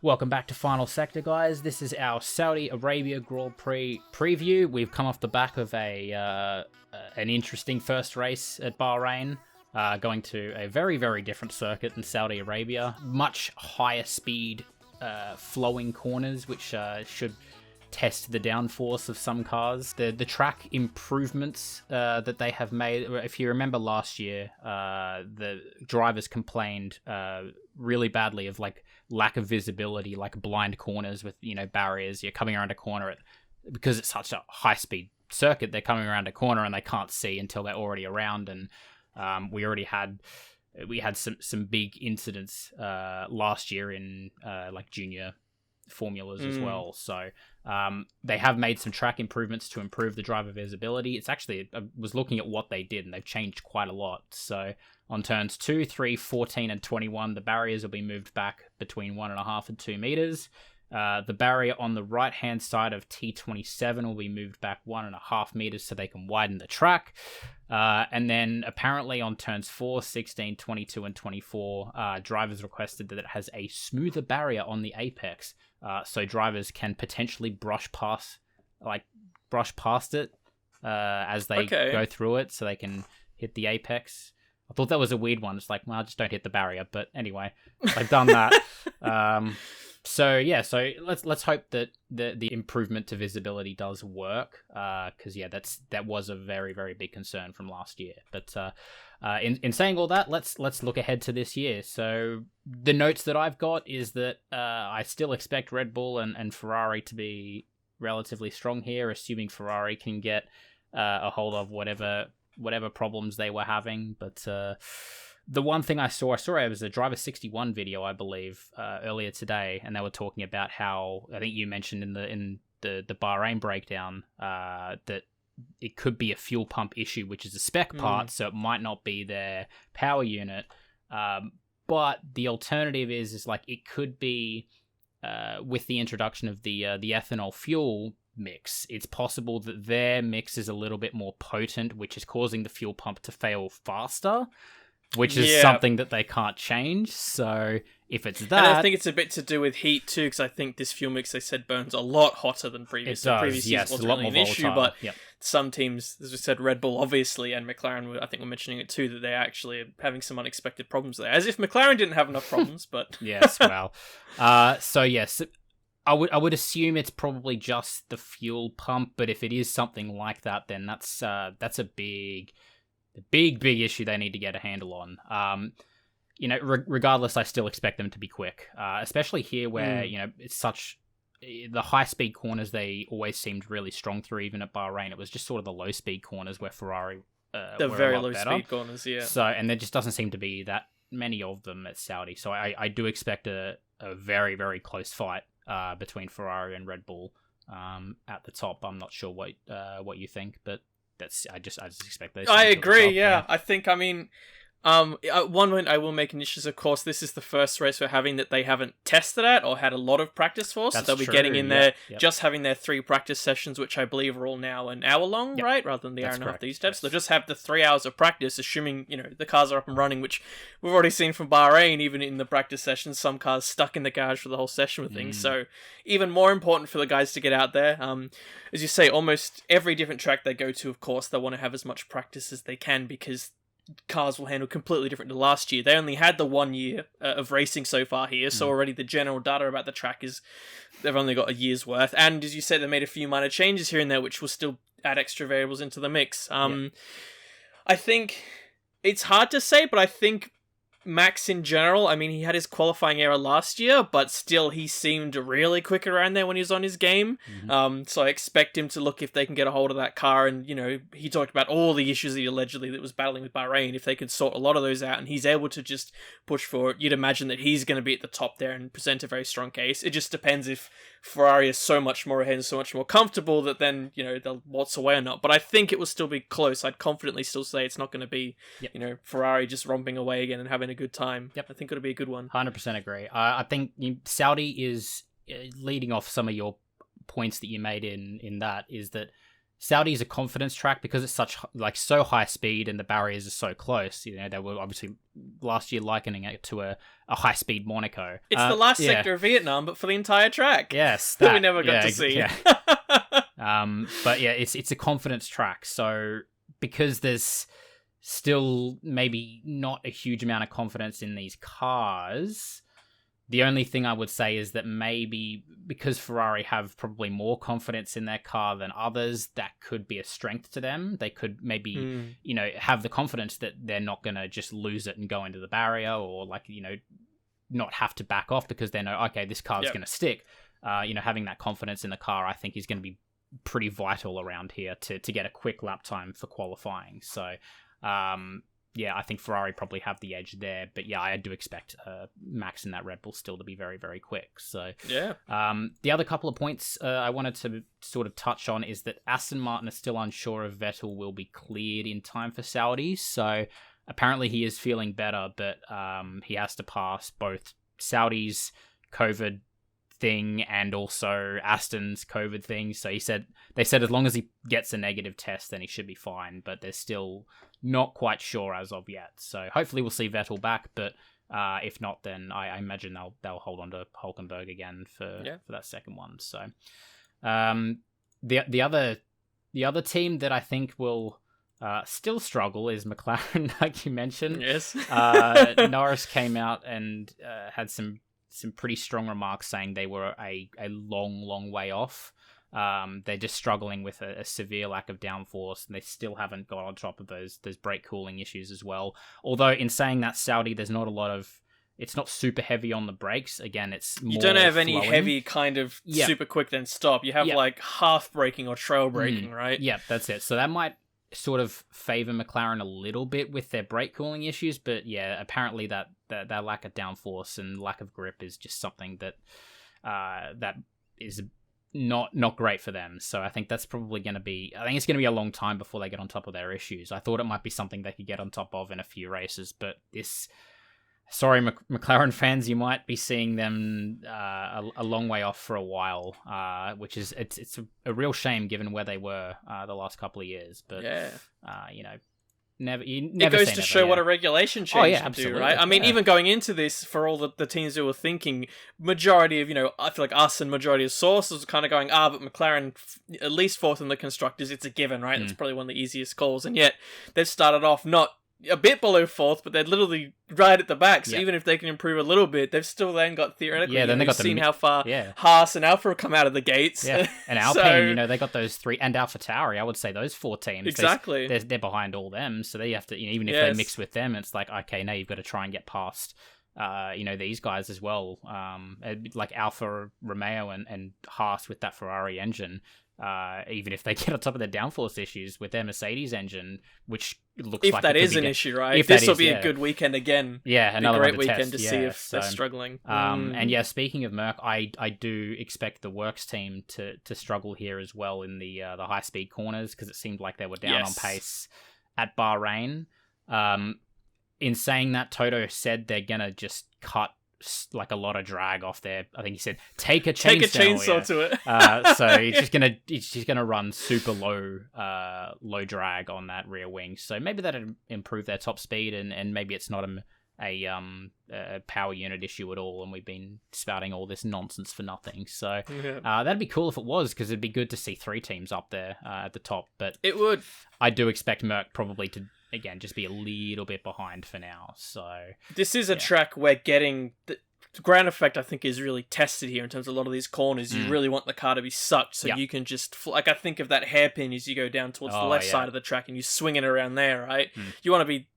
Welcome back to Final Sector, guys. This is our Saudi Arabia Grand Prix preview. We've come off the back of an interesting first race at Bahrain, going to a very, very different circuit in Saudi Arabia. Much higher speed flowing corners, which should test the downforce of some cars. The track improvements that they have made, if you remember last year, the drivers complained really badly of lack of visibility, like blind corners with barriers. You're coming around a corner because it's such a high speed circuit, they're coming around a corner and they can't see until they're already around. And we had some big incidents last year in junior formulas as well. So they have made some track improvements to improve the driver visibility. It's actually, I was looking at what they did and they've changed quite a lot. So on turns 2, 3, 14 and 21, the barriers will be moved back between 1.5 and 2 meters. The barrier on the right hand side of T27 will be moved back 1.5 meters so they can widen the track. And then apparently on turns 4, 16, 22 and 24, drivers requested that it has a smoother barrier on the apex, so drivers can potentially brush past it as they go through it, so they can hit the apex. I thought that was a weird one. It's just don't hit the barrier. But anyway, they've done that. So let's hope that the improvement to visibility does work, because that was a very, very big concern from last year. But in saying all that, let's look ahead to this year. So the notes that I've got is that I still expect Red Bull and Ferrari to be relatively strong here, assuming Ferrari can get a hold of whatever problems they were having. But the one thing I saw it was a Driver 61 video, I believe, earlier today, and they were talking about how, I think you mentioned in the Bahrain breakdown, that it could be a fuel pump issue, which is a spec part, so it might not be their power unit. But the alternative is it could be with the introduction of the ethanol fuel mix. It's possible that their mix is a little bit more potent, which is causing the fuel pump to fail faster, which is something that they can't change. So if it's that, and I think it's a bit to do with heat too, because I think this fuel mix, they said, burns a lot hotter than previous. It does, previous yes, wasn't a lot really more an issue, volatile. but some teams, as we said, Red Bull obviously, and McLaren, I think we're mentioning it too, that they actually are having some unexpected problems there. As if McLaren didn't have enough problems, but yes, well, so yes. I would assume it's probably just the fuel pump, but if it is something like that, then that's a big issue they need to get a handle on. Regardless, I still expect them to be quick, especially here where it's such the high speed corners they always seemed really strong through. Even at Bahrain, it was just sort of the low speed corners where Ferrari the were very a lot low better. speed corners, yeah. So, and there just doesn't seem to be that many of them at Saudi. So I do expect a very, very close fight between Ferrari and Red Bull at the top. I'm not sure what you think, but I just expect those. I agree. Yeah, I think. At one point I will make an issue. Of course, this is the first race we're having that they haven't tested at or had a lot of practice for. So they'll be getting in there, just having their 3 practice sessions, which I believe are all now an hour long, right? Rather than the hour and a half these days. So they'll just have the 3 hours of practice, assuming, the cars are up and running, which we've already seen from Bahrain, even in the practice sessions, some cars stuck in the garage for the whole session with things. So even more important for the guys to get out there. As you say, almost every different track they go to, of course, they want to have as much practice as they can, because cars will handle completely different to last year. They only had the 1 year of racing so far here, so already the general data about the track is they've only got a year's worth. And as you said, they made a few minor changes here and there, which will still add extra variables into the mix. I think it's hard to say, but I think Max in general, he had his qualifying error last year, but still he seemed really quick around there when he was on his game. So I expect him to look if they can get a hold of that car. And, he talked about all the issues that was battling with Bahrain. If they could sort a lot of those out and he's able to just push for it, you'd imagine that he's going to be at the top there and present a very strong case. It just depends if Ferrari is so much more ahead and so much more comfortable that then, they'll waltz away or not. But I think it will still be close. I'd confidently still say it's not going to be, Ferrari just romping away again and having a good time. I think it'll be a good one. 100% agree. I think Saudi is leading off some of your points that you made in that is that Saudi's a confidence track because it's such so high speed and the barriers are so close. You know, they were obviously last year likening it to a high speed Monaco. It's the last sector of Vietnam, but for the entire track. Yes, that we never got to see. Yeah. But yeah, it's a confidence track. So because there's still maybe not a huge amount of confidence in these cars, the only thing I would say is that maybe because Ferrari have probably more confidence in their car than others, that could be a strength to them. They could maybe, have the confidence that they're not going to just lose it and go into the barrier, or not have to back off because they know, okay, this car's going to stick. Having that confidence in the car, I think, is going to be pretty vital around here to get a quick lap time for qualifying. So, I think Ferrari probably have the edge there. But yeah, I do expect Max and that Red Bull still to be very, very quick. So yeah. The other couple of points I wanted to sort of touch on is that Aston Martin is still unsure if Vettel will be cleared in time for Saudi. So apparently he is feeling better, but he has to pass both Saudi's COVID thing and also Aston's COVID thing. So they said as long as he gets a negative test, then he should be fine, but they're still not quite sure as of yet. So hopefully we'll see Vettel back, but if not, then I imagine they'll hold on to Hulkenberg again for that second one. So the other team that I think will still struggle is McLaren, like you mentioned. Yes. Norris came out and had some pretty strong remarks saying they were a long way off. They're just struggling with a severe lack of downforce, and they still haven't got on top of those brake cooling issues as well. Although in saying that, Saudi, there's not a lot of... It's not super heavy on the brakes. Again, it's more You don't have any flowing. heavy kind of super quick then stop. You have like half braking or trail braking, right? Yeah, that's it. So that might sort of favor McLaren a little bit with their brake cooling issues, but yeah, apparently that lack of downforce and lack of grip is just something that that is not great for them. So I think that's probably going to be... I think it's going to be a long time before they get on top of their issues. I thought it might be something they could get on top of in a few races, but this... Sorry, McLaren fans, you might be seeing them a long way off for a while, which is it's a real shame given where they were the last couple of years. But never. It goes to show what a regulation change can do, right? I mean, even going into this, for all the teams who were thinking, majority of I feel like us and majority of sources are kind of going, but McLaren at least fourth in the constructors, it's a given, right? That's probably one of the easiest calls, and yet they've started off not a bit below fourth, but they're literally right at the back. So even if they can improve a little bit, they've still then got theoretically. Yeah, then they've seen how far Haas and Alpha have come out of the gates. Yeah, and Alpine, they got those three, and AlphaTauri. I would say those 4 teams. Exactly, they're behind all them, so they have to. Even if they mix with them, it's like, okay, now you've got to try and get past. These guys as well. Like Alfa Romeo and Haas with that Ferrari engine. Even if they get on top of their downforce issues with their Mercedes engine, which looks like that is an issue, right? If this will be a good weekend again. Yeah, another great weekend to see if they're struggling. And yeah, speaking of Merc, I do expect the Works team to struggle here as well in the high speed corners, because it seemed like they were down on pace at Bahrain. In saying that, Toto said they're gonna just cut like a lot of drag off there. I think he said take a chainsaw to it. So he's just gonna run super low drag on that rear wing. So maybe that'd improve their top speed, and maybe it's not a power unit issue at all, and we've been spouting all this nonsense for nothing. So that'd be cool if it was, because it'd be good to see 3 teams up there at the top. But it would. I do expect Merc probably to, again, just be a little bit behind for now. So this is a track where getting the ground effect, I think, is really tested here in terms of a lot of these corners. You really want the car to be sucked, so you can just I think of that hairpin as you go down towards the left side of the track and you swing it around there, right? You want to be,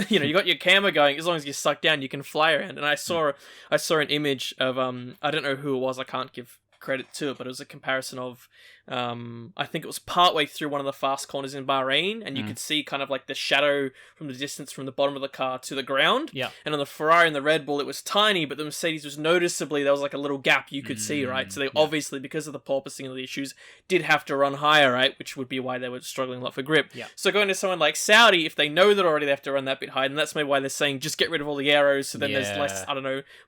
you got your camera going. As long as you suck down, you can fly around. And I saw an image of I don't know who it was. I can't give credit to it, but it was a comparison of I think it was partway through one of the fast corners in Bahrain, and you could see kind of like the shadow from the distance from the bottom of the car to the ground. Yeah. And on the Ferrari and the Red Bull, it was tiny, but the Mercedes was noticeably, there was like a little gap you could see, right? So they obviously, because of the porpoising and the issues, did have to run higher, right? Which would be why they were struggling a lot for grip. Yeah. So going to someone like Saudi, if they know that already they have to run that bit higher, and that's maybe why they're saying just get rid of all the arrows, so then there's less,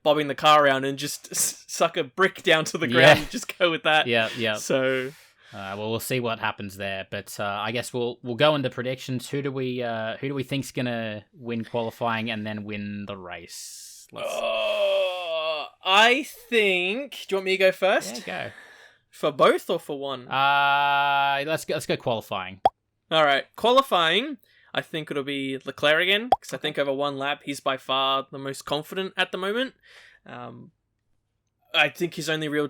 bobbing the car around, and just suck a brick down to the ground and just go with that. Yeah. So Well, we'll see what happens there, but I guess we'll go into predictions. Who do we think's gonna win qualifying and then win the race? I think. Do you want me to go first? Yeah, go. For both or for one? Let's go qualifying. All right, qualifying. I think it'll be Leclerc again, because I think over one lap he's by far the most confident at the moment. I think his only real.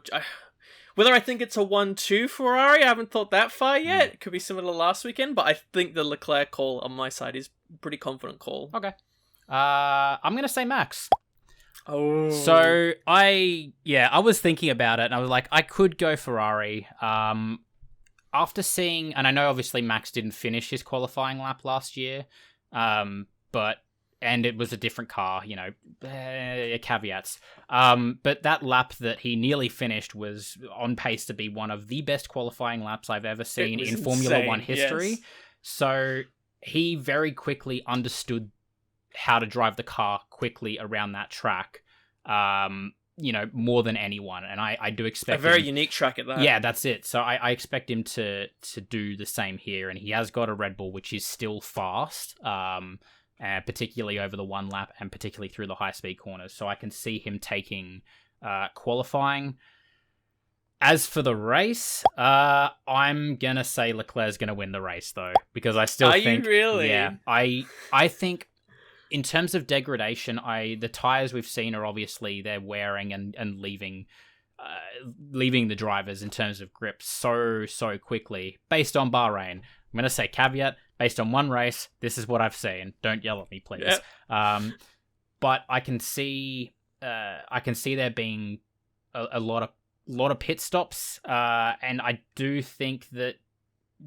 Whether I think it's a 1-2 Ferrari, I haven't thought that far yet. It could be similar to last weekend, but I think the Leclerc call on my side is a pretty confident call. Okay. I'm gonna say Max. Oh. So I was thinking about it, and I was like, I could go Ferrari. After seeing, and I know obviously Max didn't finish his qualifying lap last year, and it was a different car, caveats. But that lap that he nearly finished was on pace to be one of the best qualifying laps I've ever seen in Formula One history. Yes. So he very quickly understood how to drive the car quickly around that track, more than anyone. And I do expect a very unique track at that. Yeah, that's it. So I expect him to do the same here. And he has got a Red Bull, which is still fast, particularly over the one lap and particularly through the high-speed corners. So I can see him taking qualifying. As for the race, I'm going to say Leclerc's going to win the race, though, because I still think... Are you really? Yeah, I think... In terms of degradation, the tires we've seen are obviously they're wearing and leaving the drivers in terms of grip so quickly. Based on Bahrain, I'm gonna say caveat. Based on one race, this is what I've seen. Don't yell at me, please. Yep. But I can see there being a lot of pit stops, and I do think that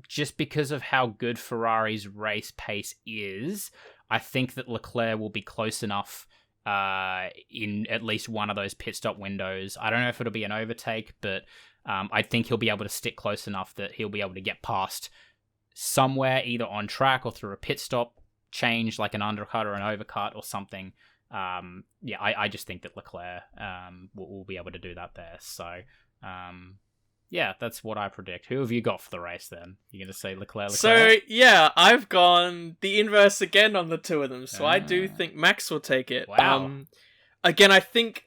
just because of how good Ferrari's race pace is, I think that Leclerc will be close enough in at least one of those pit stop windows. I don't know if it'll be an overtake, but I think he'll be able to stick close enough that he'll be able to get past somewhere, either on track or through a pit stop change, like an undercut or an overcut or something. I just think that Leclerc will be able to do that there. So, that's what I predict. Who have you got for the race then? You're going to say Leclerc? So, I've gone the inverse again on the two of them. So I do think Max will take it. Wow. Again, I think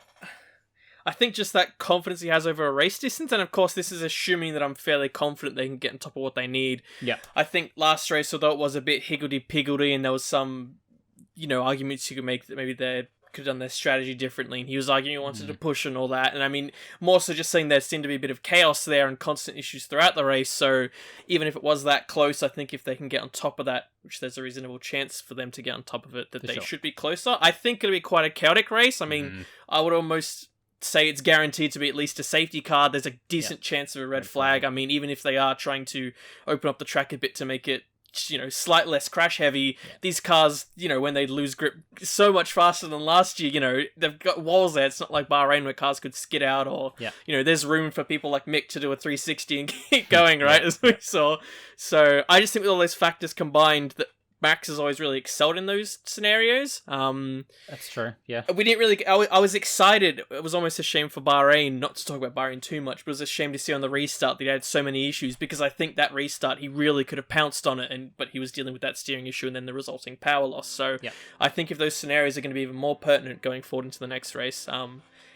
just that confidence he has over a race distance, and of course this is assuming that I'm fairly confident they can get on top of what they need. Yeah. I think last race, although it was a bit higgledy-piggledy and there was some, arguments you could make that maybe they could have done their strategy differently, and he was arguing he wanted to push and all that, and I mean, more so just saying there seemed to be a bit of chaos there and constant issues throughout the race, so even if it was that close, I think if they can get on top of that, which there's a reasonable chance for them to get on top of it, that they should be closer. I think it'll be quite a chaotic race. I mean, I would almost say it's guaranteed to be at least a safety car. There's a decent chance of a red flag. I mean, even if they are trying to open up the track a bit to make it slightly less crash heavy, these cars, when they lose grip so much faster than last year, they've got walls there. It's not like Bahrain where cars could skid out or, there's room for people like Mick to do a 360 and keep going, right, as we saw. So I just think with all those factors combined, that Max has always really excelled in those scenarios. That's true, yeah. We didn't really... I was excited. It was almost a shame for Bahrain, not to talk about Bahrain too much, but it was a shame to see on the restart that he had so many issues, because I think that restart, he really could have pounced on it, but he was dealing with that steering issue and then the resulting power loss. So I think if those scenarios are going to be even more pertinent going forward into the next race,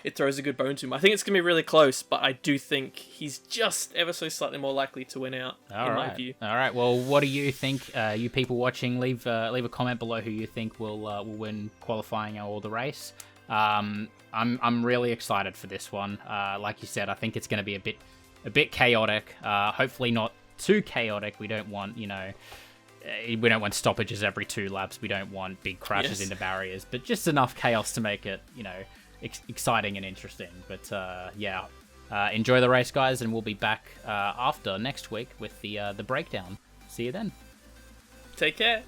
it throws a good bone to him. I think it's going to be really close, but I do think he's just ever so slightly more likely to win out, my view. All right. Well, what do you think? You people watching, leave a comment below who you think will win qualifying or the race. I'm really excited for this one. Like you said, I think it's going to be a bit chaotic. Hopefully not too chaotic. We don't want we don't want stoppages every 2 laps. We don't want big crashes into barriers, but just enough chaos to make it exciting and interesting. But enjoy the race, guys, and we'll be back after next week with the breakdown. See you then. Take care.